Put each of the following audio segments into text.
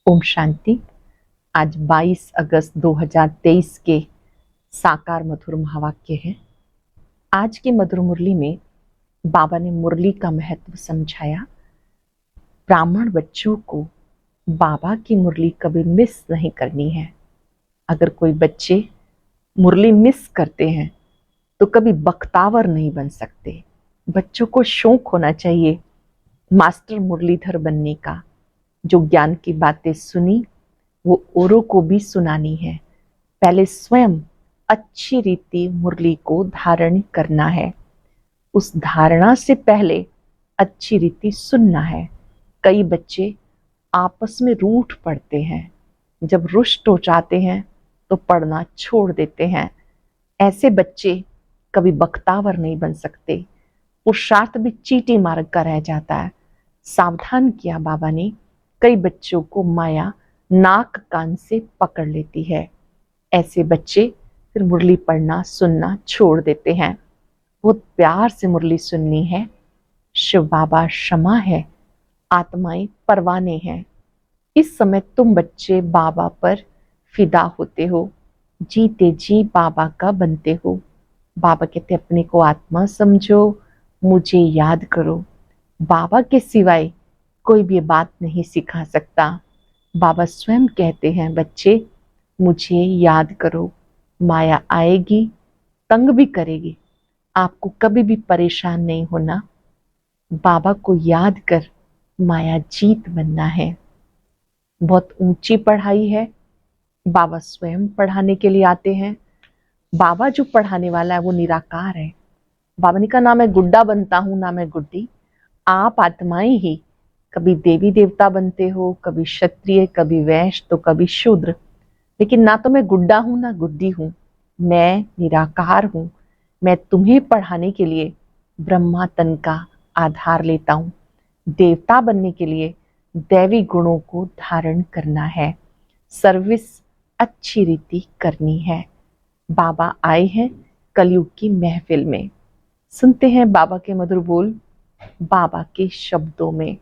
ओम शांति। आज 22 अगस्त 2023 के साकार मधुर महावाक्य है। आज की मधुर मुरली में बाबा ने मुरली का महत्व समझाया। ब्राह्मण बच्चों को बाबा की मुरली कभी मिस नहीं करनी है। अगर कोई बच्चे मुरली मिस करते हैं तो कभी बख्तावर नहीं बन सकते। बच्चों को शौक होना चाहिए मास्टर मुरलीधर बनने का। जो ज्ञान की बातें सुनी वो औरों को भी सुनानी है। पहले स्वयं अच्छी रीति मुरली को धारण करना है। उस धारणा से पहले अच्छी रीति सुनना है। कई बच्चे आपस में रूठ पड़ते हैं। जब रुष्ट हो जाते हैं तो पढ़ना छोड़ देते हैं। ऐसे बच्चे कभी बख्तावर नहीं बन सकते। पुरुषार्थ भी चीटी मार्ग का रह जाता है। सावधान किया बाबा ने। कई बच्चों को माया नाक कान से पकड़ लेती है। ऐसे बच्चे फिर मुरली पढ़ना सुनना छोड़ देते हैं। बहुत प्यार से मुरली सुननी है। शिव बाबा क्षमा है, आत्माएं परवाने हैं। इस समय तुम बच्चे बाबा पर फिदा होते हो, जीते जी बाबा का बनते हो। बाबा कहते अपने को आत्मा समझो, मुझे याद करो। बाबा के सिवाय कोई भी बात नहीं सिखा सकता। बाबा स्वयं कहते हैं बच्चे मुझे याद करो। माया आएगी, तंग भी करेगी, आपको कभी भी परेशान नहीं होना। बाबा को याद कर माया जीत बनना है। बहुत ऊंची पढ़ाई है। बाबा स्वयं पढ़ाने के लिए आते हैं। बाबा जो पढ़ाने वाला है वो निराकार है। बाबा ने कहा ना मैं गुड्डा बनता हूं ना मैं गुड्डी। आप आत्माएं ही कभी देवी देवता बनते हो, कभी क्षत्रिय, कभी वैश्य तो कभी शूद्र। लेकिन ना तो मैं गुड्डा हूं ना गुड्डी हूं। मैं निराकार हूं। मैं तुम्हें पढ़ाने के लिए ब्रह्मा तन का आधार लेता हूं। देवता बनने के लिए दैवी गुणों को धारण करना है। सर्विस अच्छी रीति करनी है। बाबा आए हैं कलयुग की महफिल में। सुनते हैं बाबा के मधुर बोल बाबा के शब्दों में।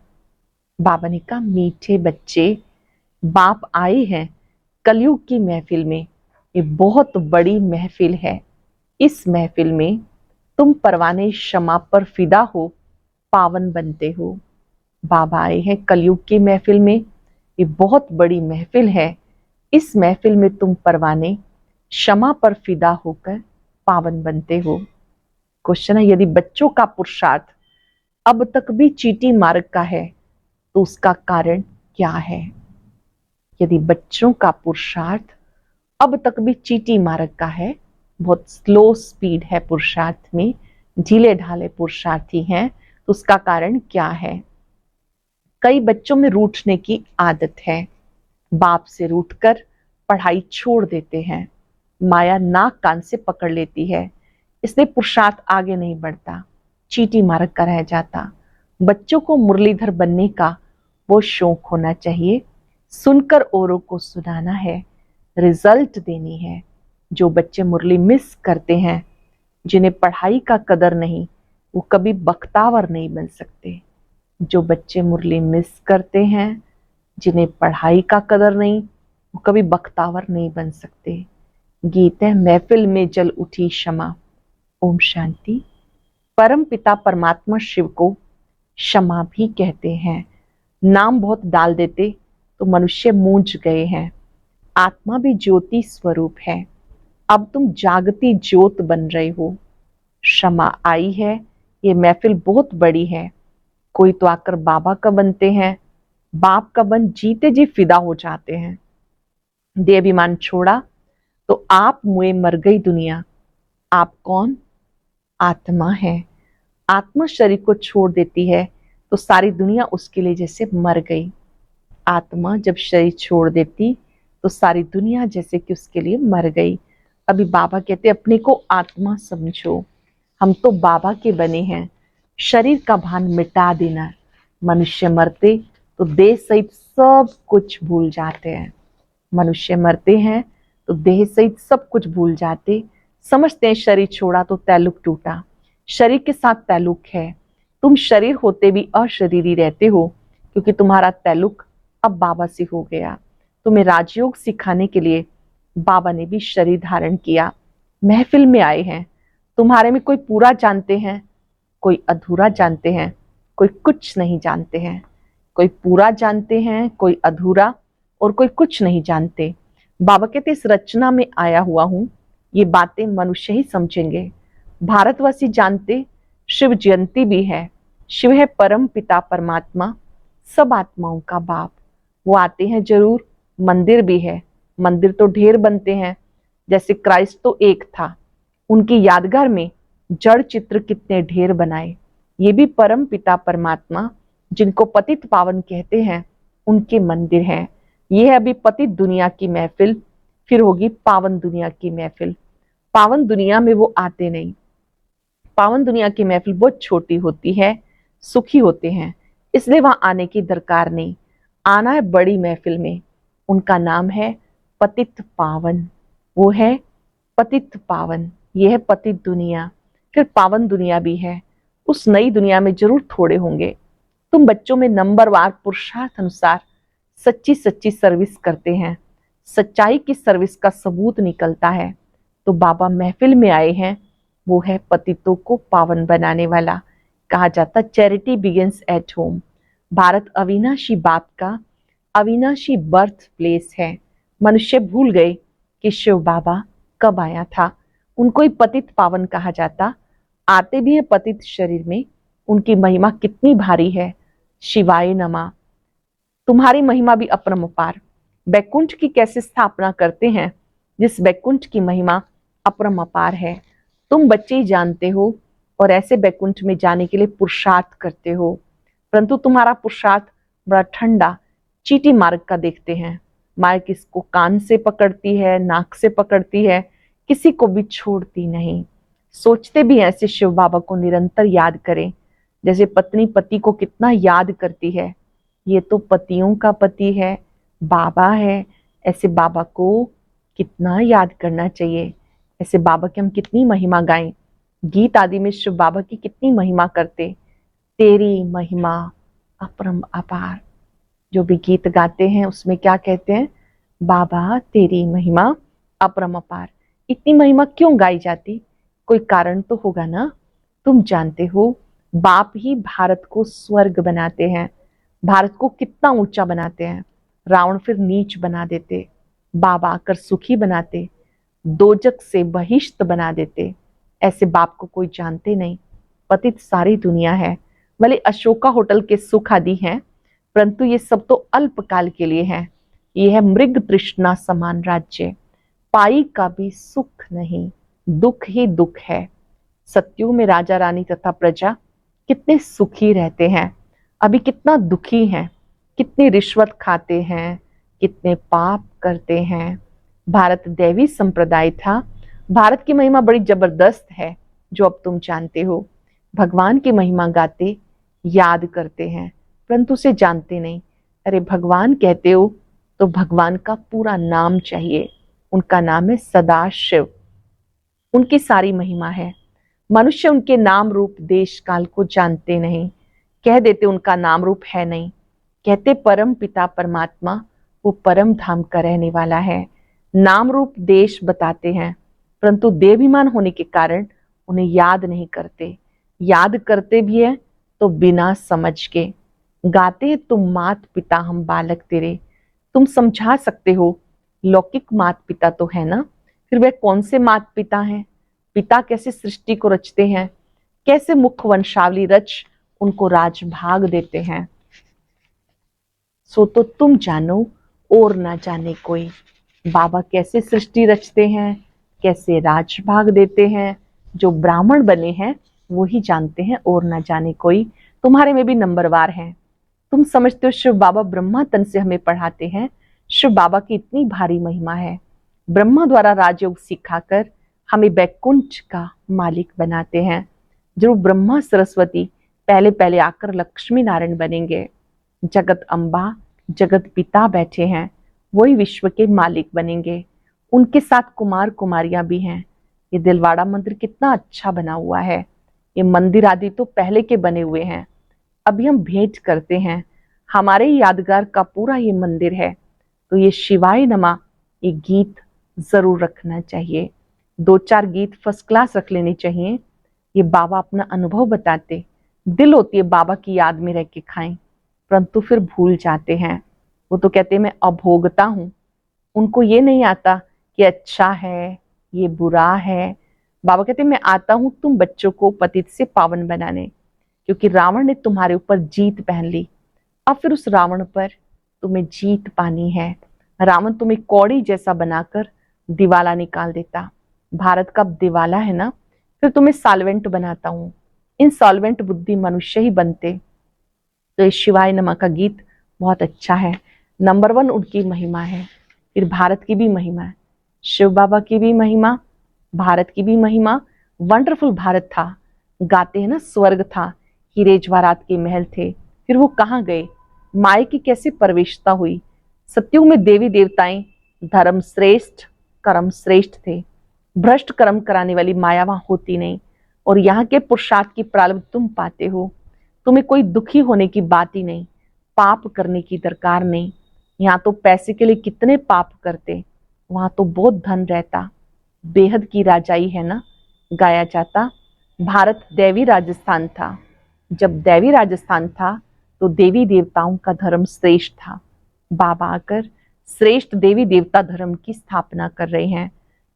बाबा ने कहा मीठे बच्चे, बाप आए हैं कलयुग की महफिल में। ये बहुत बड़ी महफिल है। इस महफिल में तुम परवाने क्षमा पर फिदा हो, पावन बनते हो। बाबा आए हैं कलयुग की महफिल में। ये बहुत बड़ी महफिल है। इस महफिल में तुम परवाने क्षमा पर फिदा होकर पावन बनते हो। क्वेश्चन है, यदि बच्चों का पुरुषार्थ अब तक भी चीटी मार्ग का है तो उसका कारण क्या है? यदि बच्चों का पुरुषार्थ अब तक भी चीटी मार्ग का है, बहुत स्लो स्पीड है पुरुषार्थ में, ढीले ढाले पुरुषार्थी हैं, तो उसका कारण क्या है? कई बच्चों में रूठने की आदत है। बाप से रूठकर पढ़ाई छोड़ देते हैं। माया नाक कान से पकड़ लेती है, इसलिए पुरुषार्थ आगे नहीं बढ़ता, चीटी मार्ग का रह जाता। बच्चों को मुरलीधर बनने का वो शौक होना चाहिए। सुनकर औरों को सुनाना है, रिजल्ट देनी है। जो बच्चे मुरली मिस करते हैं, जिन्हें पढ़ाई का कदर नहीं, वो कभी बख्तावर नहीं बन सकते। जो बच्चे मुरली मिस करते हैं, जिन्हें पढ़ाई का कदर नहीं, वो कभी बख्तावर नहीं बन सकते। गीत है महफिल में जल उठी क्षमा। ओम शांति। परम पिता परमात्मा शिव को क्षमा भी कहते हैं। नाम बहुत डाल देते तो मनुष्य मूंझ गए हैं। आत्मा भी ज्योति स्वरूप है। अब तुम जागती ज्योत बन रहे हो। क्षमा आई है। ये महफिल बहुत बड़ी है। कोई तो आकर बाबा का बनते हैं, बाप का बन जीते जी फिदा हो जाते हैं। देह अभिमान छोड़ा तो आप मुए मर गई दुनिया। आप कौन? आत्मा है। आत्मा शरीर को छोड़ देती है तो सारी दुनिया उसके लिए जैसे मर गई। आत्मा जब शरीर छोड़ देती तो सारी दुनिया जैसे कि उसके लिए मर गई। अभी बाबा कहते अपने को आत्मा समझो। हम तो बाबा के बने हैं। शरीर का भान मिटा देना। मनुष्य मरते तो देह सहित सब कुछ भूल जाते हैं। मनुष्य मरते हैं तो देह सहित सब कुछ भूल जाते। समझते हैं शरीर छोड़ा तो तैल्लुक टूटा। शरीर के साथ तैल्लुक है। तुम शरीर होते भी अशरीरी रहते हो, क्योंकि तुम्हारा तैल्लुक अब बाबा से हो गया। तुम्हें राजयोग सिखाने के लिए बाबा ने भी शरीर धारण किया। महफिल में आए हैं। तुम्हारे में कोई पूरा जानते हैं, कोई अधूरा जानते हैं, कोई कुछ नहीं जानते हैं। कोई पूरा जानते हैं, कोई अधूरा, और कोई कुछ नहीं जानते। बाबा कहते इस रचना में आया हुआ हूं, ये बातें मनुष्य ही समझेंगे। भारतवासी जानते शिव जयंती भी है। शिव है परम पिता परमात्मा, सब आत्माओं का बाप। वो आते हैं जरूर। मंदिर भी है। मंदिर तो ढेर बनते हैं, जैसे क्राइस्ट तो एक था, उनकी यादगार में जड़ चित्र कितने ढेर बनाए। ये भी परम पिता परमात्मा, जिनको पतित पावन कहते हैं, उनके मंदिर हैं। ये है अभी पतित दुनिया की महफिल, फिर होगी पावन दुनिया की महफिल। पावन दुनिया में वो आते नहीं। पावन दुनिया की महफिल बहुत छोटी होती है, सुखी होते हैं, इसलिए वहां आने की दरकार नहीं। आना है बड़ी महफिल में। उनका नाम है पतित पावन। वो है पतित पावन। ये है पतित दुनिया। फिर पावन दुनिया भी है। उस नई दुनिया में जरूर थोड़े होंगे। तुम बच्चों में नंबरवार पुरुषार्थ अनुसार सच्ची सच्ची सर्विस करते हैं। सच्चाई की सर्विस का सबूत निकलता है। तो बाबा महफिल में आए हैं। वो है पतितों को पावन बनाने वाला। कहा जाता charity begins at home. Bharat अविनाशी बाप का अविनाशी बर्थ प्लेस है। मनुष्य भूल गए कि शिव बाबा कब आया था। उनको ही पतित पावन कहा जाता। आते भी है पतित शरीर में। उनकी महिमा कितनी भारी है। शिवाय नमः। तुम्हारी महिमा भी अपरंपार। बैकुंठ की कैसे स्थापना करते हैं, जिस बैकुंठ की महिमा अपरंपार है। तुम बच्चे ही जानते हो और ऐसे बैकुंठ में जाने के लिए पुरुषार्थ करते हो, परंतु तुम्हारा पुरुषार्थ बड़ा ठंडा चीटी मार्ग का देखते हैं। मार्ग किसको कान से पकड़ती है, नाक से पकड़ती है, किसी को भी छोड़ती नहीं। सोचते भी ऐसे शिव बाबा को निरंतर याद करें, जैसे पत्नी पति को कितना याद करती है। ये तो पतियों का पति है, बाबा है। ऐसे बाबा को कितना याद करना चाहिए। ऐसे बाबा की हम कितनी महिमा गाएं। गीत आदि में शिव बाबा की कितनी महिमा करते। तेरी महिमा अपरम अपार। जो भी गीत गाते हैं उसमें क्या कहते हैं, बाबा तेरी महिमा अपरम अपार। इतनी महिमा क्यों गाई जाती, कोई कारण तो होगा ना। तुम जानते हो बाप ही भारत को स्वर्ग बनाते हैं। भारत को कितना ऊंचा बनाते हैं। रावण फिर नीच बना देते, बाबा आकर सुखी बनाते, दोजक से बहिष्ठ बना देते। ऐसे बाप को कोई जानते नहीं। पतित सारी दुनिया है। भले अशोका होटल के सुख आदि हैं, परंतु ये सब तो अल्पकाल के लिए है। ये है मृग तृष्णा समान राज्य। पाई का भी सुख नहीं, दुख ही दुख है। सत्युग में राजा रानी तथा प्रजा कितने सुखी रहते हैं, अभी कितना दुखी हैं। कितनी रिश्वत खाते हैं, कितने पाप करते हैं। भारत दैवी संप्रदाय था। भारत की महिमा बड़ी जबरदस्त है, जो अब तुम जानते हो। भगवान की महिमा गाते, याद करते हैं, परंतु उसे जानते नहीं। अरे भगवान कहते हो तो भगवान का पूरा नाम चाहिए। उनका नाम है सदाशिव। उनकी सारी महिमा है। मनुष्य उनके नाम रूप देश काल को जानते नहीं। कह देते उनका नाम रूप है नहीं। कहते परम पिता परमात्मा वो परम धाम का रहने वाला है। नाम रूप देश बताते हैं, परंतु देवाभिमान होने के कारण उन्हें याद नहीं करते। याद करते भी है तो बिना समझ के। गाते हैं तुम मात पिता हम बालक तेरे। तुम समझा सकते हो, लौकिक मात पिता तो है ना, फिर वह कौन से मात पिता हैं। पिता कैसे सृष्टि को रचते हैं, कैसे मुख वंशावली रच उनको राजभाग देते हैं। सो तो तुम जानो और ना जाने कोई। बाबा कैसे सृष्टि रचते हैं, कैसे राजभाग देते हैं, जो ब्राह्मण बने हैं वो ही जानते हैं, और ना जाने कोई। तुम्हारे में भी नंबरवार हैं। तुम समझते हो शिव बाबा ब्रह्मा तन से हमें पढ़ाते हैं। शिव बाबा की इतनी भारी महिमा है। ब्रह्मा द्वारा राजयोग सिखाकर हमें बैकुंठ का मालिक बनाते हैं। जो ब्रह्मा सरस्वती पहले पहले आकर लक्ष्मी नारायण बनेंगे। जगत अम्बा जगत पिता बैठे हैं, वही विश्व के मालिक बनेंगे। उनके साथ कुमार कुमारियां भी हैं। ये दिलवाड़ा मंदिर कितना अच्छा बना हुआ है। ये मंदिर आदि तो पहले के बने हुए हैं। अभी हम भेंट करते हैं। हमारे यादगार का पूरा ये मंदिर है, तो ये शिवाय नमा ये गीत जरूर रखना चाहिए। 2-4 गीत फर्स्ट क्लास रख लेने चाहिए। ये बाबा अपना अनुभव बताते, दिल होती है बाबा की याद में रह के खाएं, परंतु फिर भूल जाते हैं। वो तो कहते हैं मैं अभोगता हूं, उनको ये नहीं आता कि अच्छा है ये बुरा है। बाबा कहते हैं मैं आता हूं तुम बच्चों को पतित से पावन बनाने, क्योंकि रावण ने तुम्हारे ऊपर जीत पहन ली। अब फिर उस रावण पर तुम्हें जीत पानी है। रावण तुम्हें कौड़ी जैसा बनाकर दिवाला निकाल देता। भारत का दिवाला है ना, फिर तुम्हें सॉल्वेंट बनाता हूं। इनसॉल्वेंट बुद्धि मनुष्य ही बनते। तो ये शिवाय नमा का गीत बहुत अच्छा है। नंबर 1 उनकी महिमा है, फिर भारत की भी महिमा है, शिव बाबा की भी महिमा, भारत की भी महिमा। वंडरफुल भारत था, गाते हैं ना स्वर्ग था, हीरे जवाहरात के महल थे। फिर वो कहाँ गए, माए की कैसे प्रवेशता हुई। सत्युग में देवी देवताएं धर्म श्रेष्ठ कर्म श्रेष्ठ थे। भ्रष्ट कर्म कराने वाली माया वहां होती नहीं। और यहाँ के पुरुषार्थ की प्रारब्ध तुम पाते हो। तुम्हें कोई दुखी होने की बात ही नहीं, पाप करने की दरकार नहीं। यहाँ तो पैसे के लिए कितने पाप करते, वहां तो बहुत धन रहता। बेहद की राजाई है ना, गाया जाता। भारत दैवी राजस्थान था। जब दैवी राजस्थान था तो देवी देवताओं का धर्म श्रेष्ठ था। बाबा आकर श्रेष्ठ देवी देवता धर्म की स्थापना कर रहे हैं।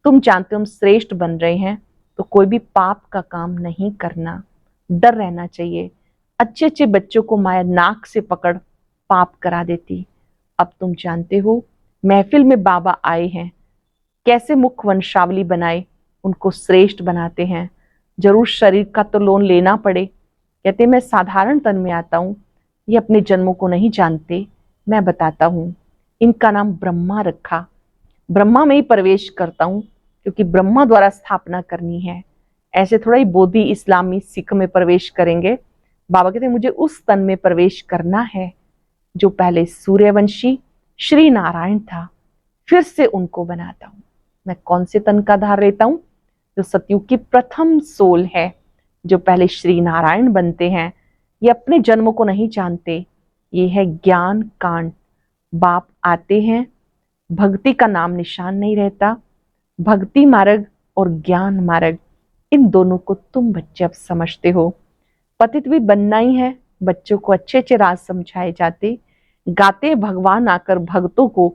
तुम जानते हो हम श्रेष्ठ बन रहे हैं, तो कोई भी पाप का काम नहीं करना, डर रहना चाहिए। अच्छे अच्छे बच्चों को माया नाक से पकड़ पाप करा देती। अब तुम जानते हो महफिल में बाबा आए हैं, कैसे मुख वंशावली बनाए उनको श्रेष्ठ बनाते हैं। जरूर शरीर का तो लोन लेना पड़े। कहते मैं साधारण तन में आता हूं, ये अपने जन्मों को नहीं जानते, मैं बताता हूं। इनका नाम ब्रह्मा रखा, ब्रह्मा में ही प्रवेश करता हूं, क्योंकि ब्रह्मा द्वारा स्थापना करनी है। ऐसे थोड़ा ही बोधि इस्लामी सिख में प्रवेश करेंगे। बाबा कहते मुझे उस तन में प्रवेश करना है जो पहले सूर्यवंशी श्री नारायण था, फिर से उनको बनाता हूं। मैं कौन से तन का धार लेता हूं, जो सतयुग की प्रथम सोल है, जो पहले श्री नारायण बनते हैं। ये अपने जन्मों को नहीं जानते, ये है ज्ञान कांड। बाप आते हैं, भक्ति का नाम निशान नहीं रहता। भक्ति मार्ग और ज्ञान मार्ग, इन दोनों को तुम बच्चे अब समझते हो। पतित भी बनना ही है, बच्चों को अच्छे अच्छे राज समझाए जाते। गाते भगवान आकर भक्तों को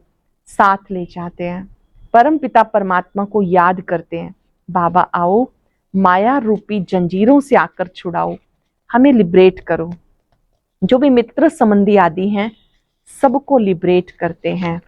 साथ ले जाते हैं, परम पिता परमात्मा को याद करते हैं। बाबा आओ, माया रूपी जंजीरों से आकर छुड़ाओ, हमें लिबरेट करो। जो भी मित्र संबंधी आदि हैं सबको लिबरेट करते हैं।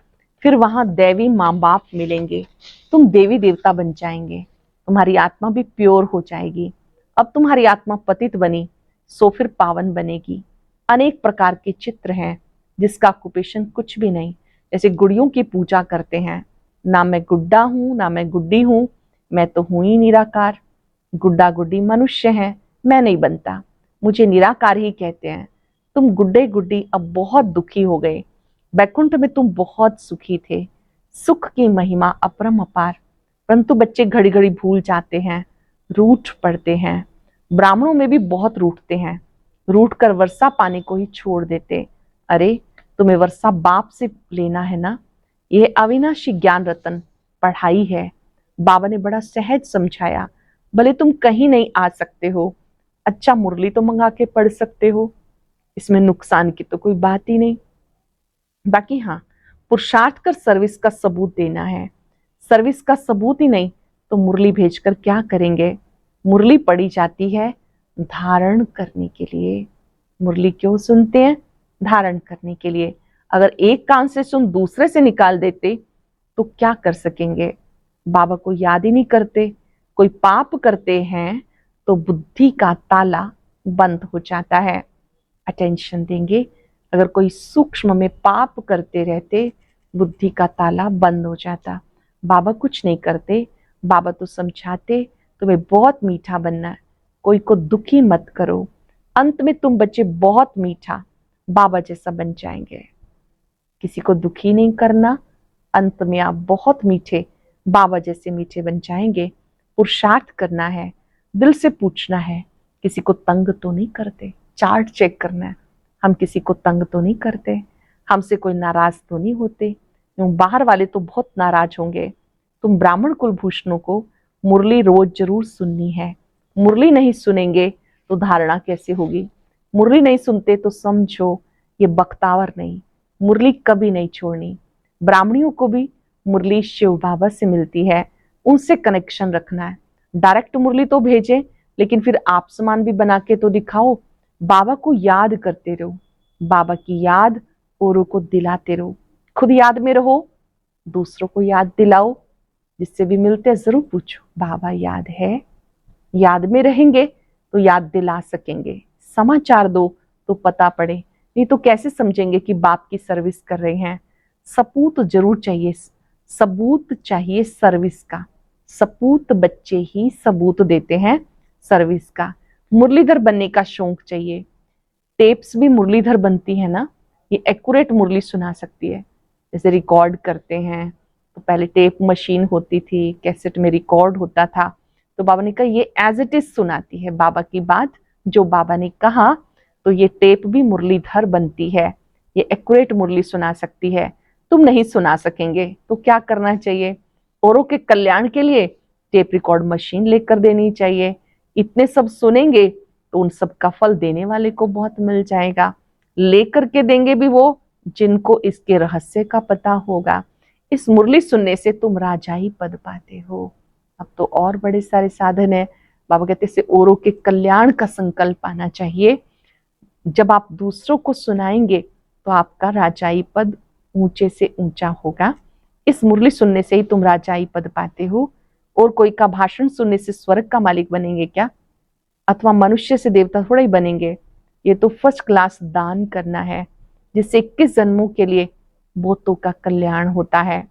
फिर वहां दैवी माँ बाप मिलेंगे, तुम देवी देवता बन जाएंगे, तुम्हारी आत्मा भी प्योर हो जाएगी। अब तुम्हारी आत्मा पतित बनी, सो फिर पावन बनेगी। अनेक प्रकार के चित्र हैं जिसका ऑक्यूपेशन कुछ भी नहीं। जैसे गुड़ियों की पूजा करते हैं, ना मैं गुड्डा हूं ना मैं गुड्डी हूं, मैं तो हूं ही निराकार। गुड्डा गुड्डी मनुष्य हैं, मैं नहीं बनता, मुझे निराकार ही कहते हैं। तुम गुड्डे गुड्डी अब बहुत दुखी हो गए, बैकुंठ में तुम बहुत सुखी थे। सुख की महिमा अपरम अपार, परंतु बच्चे घड़ी घड़ी भूल जाते हैं, रूठ पड़ते हैं। ब्राह्मणों में भी बहुत रूठते हैं, रूठ कर वर्षा पाने को ही छोड़ देते। अरे तुम्हें वर्षा बाप से लेना है ना, यह अविनाशी ज्ञान रतन पढ़ाई है। बाबा ने बड़ा सहज समझाया। भले तुम कहीं नहीं आ सकते हो, अच्छा मुरली तो मंगा के पढ़ सकते हो, इसमें नुकसान की तो कोई बात ही नहीं। बाकी हाँ, पुरुषार्थ कर सर्विस का सबूत देना है। सर्विस का सबूत ही नहीं तो मुरली भेजकर क्या करेंगे। मुरली पढ़ी जाती है धारण करने के लिए। मुरली क्यों सुनते हैं, धारण करने के लिए। अगर एक कान से सुन दूसरे से निकाल देते तो क्या कर सकेंगे। बाबा को याद ही नहीं करते। कोई पाप करते हैं तो बुद्धि का ताला बंद हो जाता है। अटेंशन देंगे। अगर कोई सूक्ष्म में पाप करते रहते, बुद्धि का ताला बंद हो जाता। बाबा कुछ नहीं करते, बाबा तो समझाते तुम्हें बहुत मीठा बनना है, कोई को दुखी मत करो। अंत में तुम बच्चे बहुत मीठा बाबा जैसा बन जाएंगे। किसी को दुखी नहीं करना, अंत में आप बहुत मीठे बाबा जैसे मीठे बन जाएंगे। पुरुषार्थ करना है, दिल से पूछना है, किसी को तंग तो नहीं करते। चार्ट चेक करना है, हम किसी को तंग तो नहीं करते, हमसे कोई नाराज तो नहीं होते, बाहर वाले तो बहुत नाराज होंगे। तुम ब्राह्मण कुलभूषणों को मुरली रोज जरूर सुननी है। मुरली नहीं सुनेंगे तो धारणा कैसे होगी? मुरली नहीं सुनते तो समझो ये बख्तावर नहीं। मुरली कभी नहीं छोड़नी। ब्राह्मणियों को भी मुरली शिव बाबा से मिलती है, उनसे कनेक्शन रखना है। डायरेक्ट मुरली तो भेजें, लेकिन फिर आप समान भी बना के तो दिखाओ। बाबा को याद करते रहो, बाबा की याद औरों को दिलाते रहो। खुद याद में रहो, दूसरों को याद दिलाओ। जिससे भी मिलते हैं जरूर पूछो, बाबा याद है? याद में रहेंगे तो याद दिला सकेंगे। समाचार दो तो पता पड़े, नहीं तो कैसे समझेंगे कि बाप की सर्विस कर रहे हैं। सबूत जरूर चाहिए, सबूत चाहिए सर्विस का। सपूत बच्चे ही सबूत देते हैं सर्विस का। मुरलीधर बनने का शौक चाहिए। टेप्स भी मुरलीधर बनती है ना, ये एक्यूरेट मुरली सुना सकती है। जैसे रिकॉर्ड करते हैं तो पहले टेप मशीन होती थी, कैसेट में रिकॉर्ड होता था, तो बाबा ने कहा ये एज इट इज सुनाती है बाबा की बात, जो बाबा ने कहा। तो ये टेप भी मुरलीधर बनती है, ये एक्यूरेट मुरली सुना सकती है। तुम नहीं सुना सकेंगे तो क्या करना चाहिए? औरों के कल्याण के लिए टेप रिकॉर्ड मशीन लेकर देनी चाहिए। इतने सब सुनेंगे तो उन सब का फल देने वाले को बहुत मिल जाएगा। लेकर के देंगे भी वो जिनको इसके रहस्य का पता होगा। इस मुरली सुनने से तुम राजाई पद पाते हो। अब तो और बड़े सारे साधन है। बाबा कहते से औरों के कल्याण का संकल्प आना चाहिए। जब आप दूसरों को सुनाएंगे तो आपका राजाई पद ऊंचे से ऊंचा होगा। इस मुरली सुनने से ही तुम राजाई पद पाते हो। और कोई का भाषण सुनने से स्वर्ग का मालिक बनेंगे क्या? अथवा मनुष्य से देवता थोड़ा ही बनेंगे। ये तो फर्स्ट क्लास दान करना है, जिससे 21 जन्मों के लिए बहुतों का कल्याण होता है।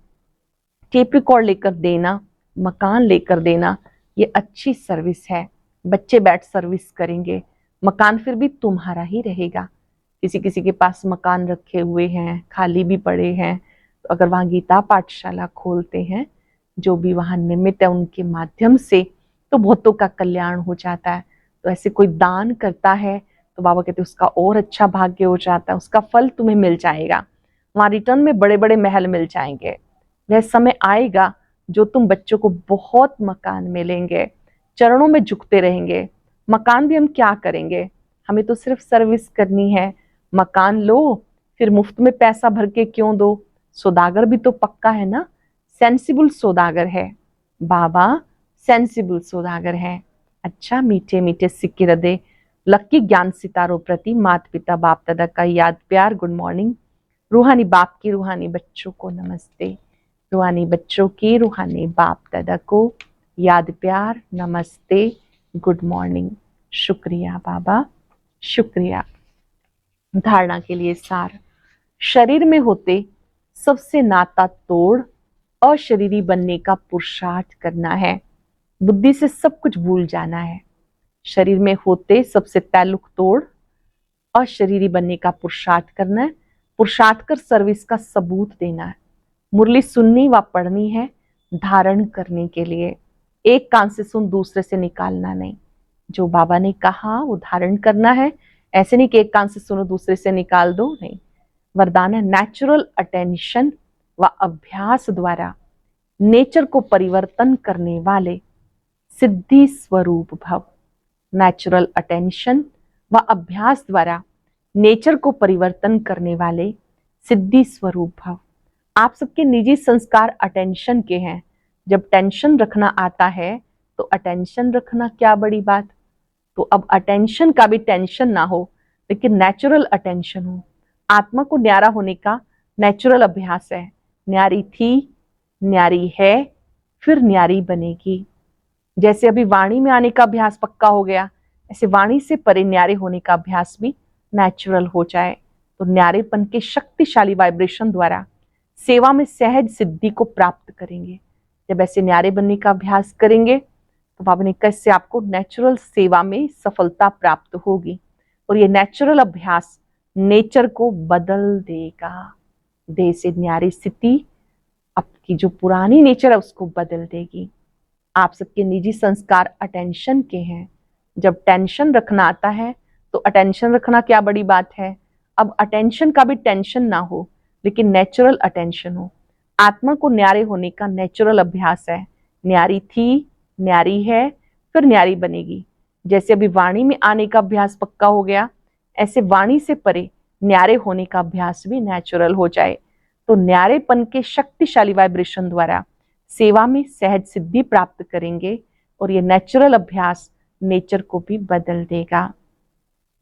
टेप रिकॉर्ड लेकर देना, मकान लेकर देना, ये अच्छी सर्विस है। बच्चे बैठ सर्विस करेंगे, मकान फिर भी तुम्हारा ही रहेगा। किसी किसी के पास मकान रखे हुए हैं, खाली भी पड़े हैं, तो अगर वहां गीता पाठशाला खोलते हैं, जो भी वहां निमित्त है उनके माध्यम से, तो बहुतों का कल्याण हो जाता है। तो ऐसे कोई दान करता है तो बाबा कहते हैं उसका और अच्छा भाग्य हो जाता है, उसका फल तुम्हें मिल जाएगा। वहां रिटर्न में बड़े बड़े महल मिल जाएंगे। वह समय आएगा जो तुम बच्चों को बहुत मकान मिलेंगे, चरणों में झुकते रहेंगे। मकान भी हम क्या करेंगे, हमें तो सिर्फ सर्विस करनी है। मकान लो, फिर मुफ्त में पैसा भर के क्यों दो? सौदागर भी तो पक्का है ना, सेंसिबल सौदागर है बाबा, सेंसिबल सौदागर है। अच्छा, मीठे मीठे सिक्के हृदय, लक्की ज्ञान सितारों प्रति माता पिता बाप दादा का याद प्यार, गुड मॉर्निंग। रूहानी बाप की रूहानी बच्चों को नमस्ते। रूहानी बच्चों की रूहानी बाप दादा को याद प्यार, नमस्ते, गुड मॉर्निंग। शुक्रिया बाबा, शुक्रिया। धारणा के लिए सार, शरीर में होते सबसे नाता तोड़ अशरीरी बनने का पुरुषार्थ करना है। बुद्धि से सब कुछ भूल जाना है। शरीर में होते सबसे ताल्लुक तोड़ अशरीरी बनने का पुरुषार्थ करना है। पुरुषार्थ कर सर्विस का सबूत देना है। मुरली सुननी व पढ़नी है धारण करने के लिए। एक कान से सुन दूसरे से निकालना नहीं। जो बाबा ने कहा वो धारण करना है। ऐसे नहीं कि एक कान से सुनो दूसरे से निकाल दो, नहीं। वरदान है नेचुरल अटेंशन व अभ्यास द्वारा नेचर को परिवर्तन करने वाले सिद्धि स्वरूप भव। नेचुरल अटेंशन व अभ्यास द्वारा नेचर को परिवर्तन करने वाले सिद्धि स्वरूप भव। आप सबके निजी संस्कार अटेंशन के हैं। जब टेंशन रखना आता है तो अटेंशन रखना क्या बड़ी बात। तो अब अटेंशन का भी टेंशन ना हो, लेकिन नेचुरल अटेंशन हो। आत्मा को न्यारा होने का नेचुरल अभ्यास है। न्यारी थी, न्यारी है, फिर न्यारी बनेगी। जैसे अभी वाणी में आने का अभ्यास पक्का हो गया, ऐसे वाणी से परे न्यारे होने का अभ्यास भी नेचुरल हो जाए तो न्यारेपन के शक्तिशाली वाइब्रेशन द्वारा सेवा में सहज सिद्धि को प्राप्त करेंगे। जब ऐसे न्यारे बनने का अभ्यास करेंगे तो बाबा ने कैसे आपको नेचुरल सेवा में सफलता प्राप्त होगी। और ये नेचुरल अभ्यास नेचर को बदल देगा। देह से न्यारी स्थिति आपकी जो पुरानी नेचर है उसको बदल देगी। आप सबके निजी संस्कार अटेंशन के हैं। जब टेंशन रखना आता है तो अटेंशन रखना क्या बड़ी बात है। अब अटेंशन का भी टेंशन ना हो, लेकिन नेचुरल अटेंशन हो। आत्मा को न्यारे होने का नेचुरल अभ्यास है। न्यारी थी, न्यारी है, फिर न्यारी बनेगी। जैसे अभी वाणी में आने का अभ्यास पक्का हो गया, ऐसे वाणी से परे न्यारे होने का अभ्यास भी नेचुरल हो जाए, तो न्यारेपन के शक्तिशाली वाइब्रेशन द्वारा सेवा में सहज सिद्धि प्राप्त करेंगे और ये नेचुरल अभ्यास नेचर को भी बदल देगा।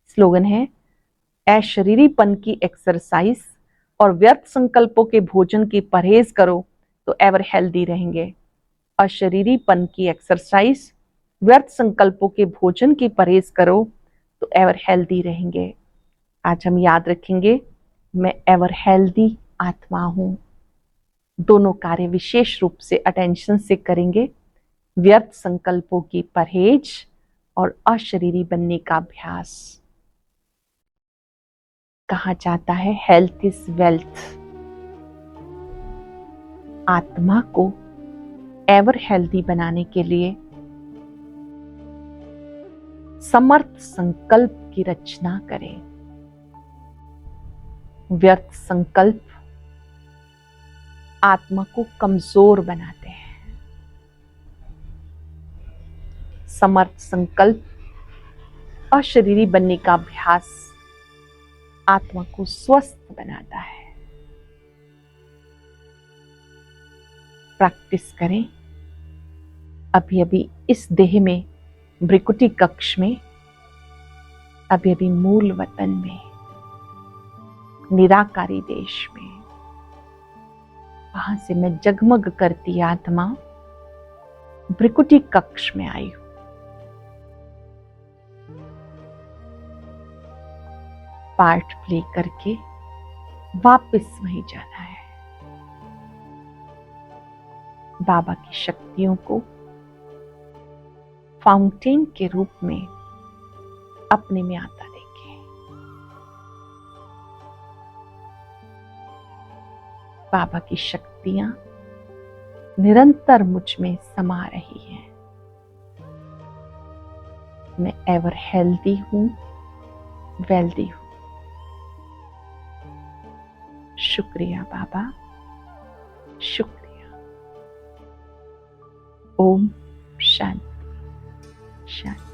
स्लोगन है, अशरीरीपन की एक्सरसाइज और व्यर्थ संकल्पों के भोजन की परहेज करो तो एवर हेल्दी रहेंगे। अशरीरीपन की एक्सरसाइज, व्यर्थ संकल्पों के भोजन की परहेज करो तो एवर हेल्दी रहेंगे। आज हम याद रखेंगे, मैं एवर हेल्दी आत्मा हूं। दोनों कार्य विशेष रूप से अटेंशन से करेंगे, व्यर्थ संकल्पों की परहेज और अशरीरी बनने का अभ्यास। कहा जाता है हेल्थ इज वेल्थ। आत्मा को एवर हेल्दी बनाने के लिए समर्थ संकल्प की रचना करें। व्यर्थ संकल्प आत्मा को कमजोर बनाते हैं। समर्थ संकल्प, अशरीरी बनने का अभ्यास आत्मा को स्वस्थ बनाता है। प्रैक्टिस करें। अभी अभी इस देह में, भ्रिकुटी कक्ष में, अभी अभी मूल वतन में, निराकारी देश में, वहां से मैं जगमग करती आत्मा भ्रिकुटी कक्ष में आई हूं। पार्ट प्ले करके वापस वहीं जाना है। बाबा की शक्तियों को फाउंटेन के रूप में अपने में आता देखिए। बाबा की शक्तियां निरंतर मुझ में समा रही हैं। मैं एवर हेल्दी हूं, वेल्दी हूं। शुक्रिया बाबा, शुक्रिया। ओम शांति शांति।